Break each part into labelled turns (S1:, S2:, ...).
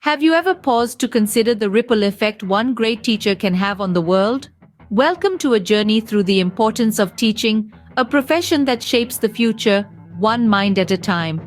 S1: Have you ever paused to consider the ripple effect one great teacher can have on the world? Welcome to a journey through the importance of teaching, a profession that shapes the future, one mind at a time.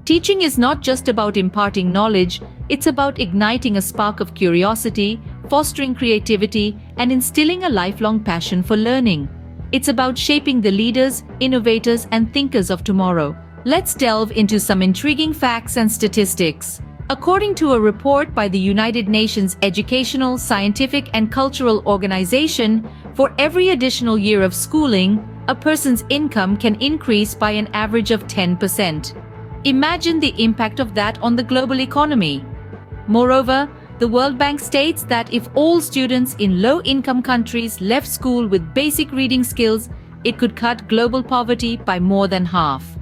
S1: Teaching is not just about imparting knowledge, it's about igniting a spark of curiosity, fostering creativity, and instilling a lifelong passion for learning. It's about shaping the leaders, innovators, and thinkers of tomorrow. Let's delve into some intriguing facts and statistics. According to a report by the United Nations Educational, Scientific, and Cultural Organization, for every additional year of schooling, a person's income can increase by an average of 10%. Imagine the impact of that on the global economy. Moreover, the World Bank states that if all students in low-income countries left school with basic reading skills, it could cut global poverty by more than half.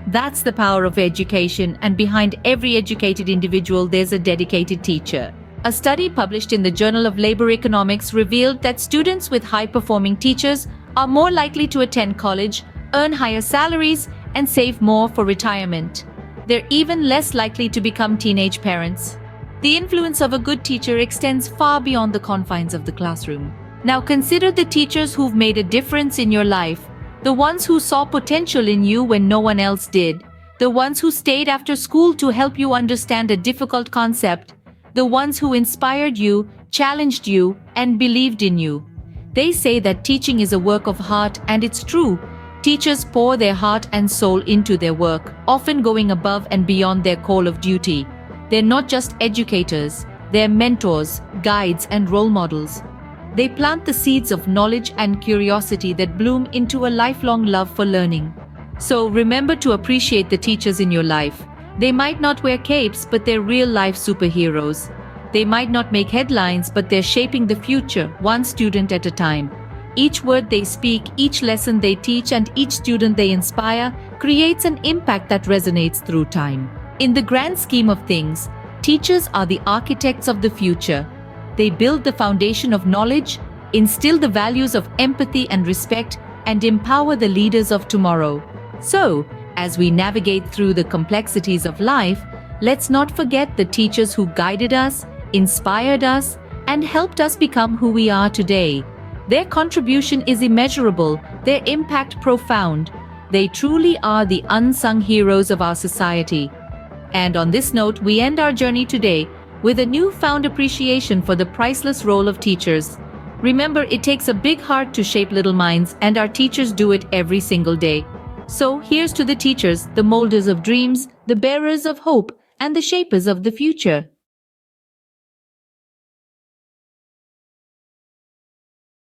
S1: That's the power of education, and behind every educated individual there's a dedicated teacher. A study published in the Journal of Labor Economics revealed that students with high-performing teachers are more likely to attend college, earn higher salaries, and save more for retirement. They're even less likely to become teenage parents. The influence of a good teacher extends far beyond the confines of the classroom. Now consider the teachers who've made a difference in your life. The ones who saw potential in you when no one else did. The ones who stayed after school to help you understand a difficult concept. The ones who inspired you, challenged you, and believed in you. They say that teaching is a work of heart, and it's true. Teachers pour their heart and soul into their work, often going above and beyond their call of duty. They're not just educators, they're mentors, guides, and role models. They plant the seeds of knowledge and curiosity that bloom into a lifelong love for learning. So remember to appreciate the teachers in your life. They might not wear capes, but they're real-life superheroes. They might not make headlines, but they're shaping the future, one student at a time. Each word they speak, each lesson they teach, and each student they inspire creates an impact that resonates through time. In the grand scheme of things, teachers are the architects of the future. They build the foundation of knowledge, instill the values of empathy and respect, and empower the leaders of tomorrow. So, as we navigate through the complexities of life, let's not forget the teachers who guided us, inspired us, and helped us become who we are today. Their contribution is immeasurable, their impact profound. They truly are the unsung heroes of our society. And on this note, we end our journey today with a newfound appreciation for the priceless role of teachers. Remember, it takes a big heart to shape little minds, and our teachers do it every single day. So here's to the teachers, the molders of dreams, the bearers of hope, and the shapers of the future.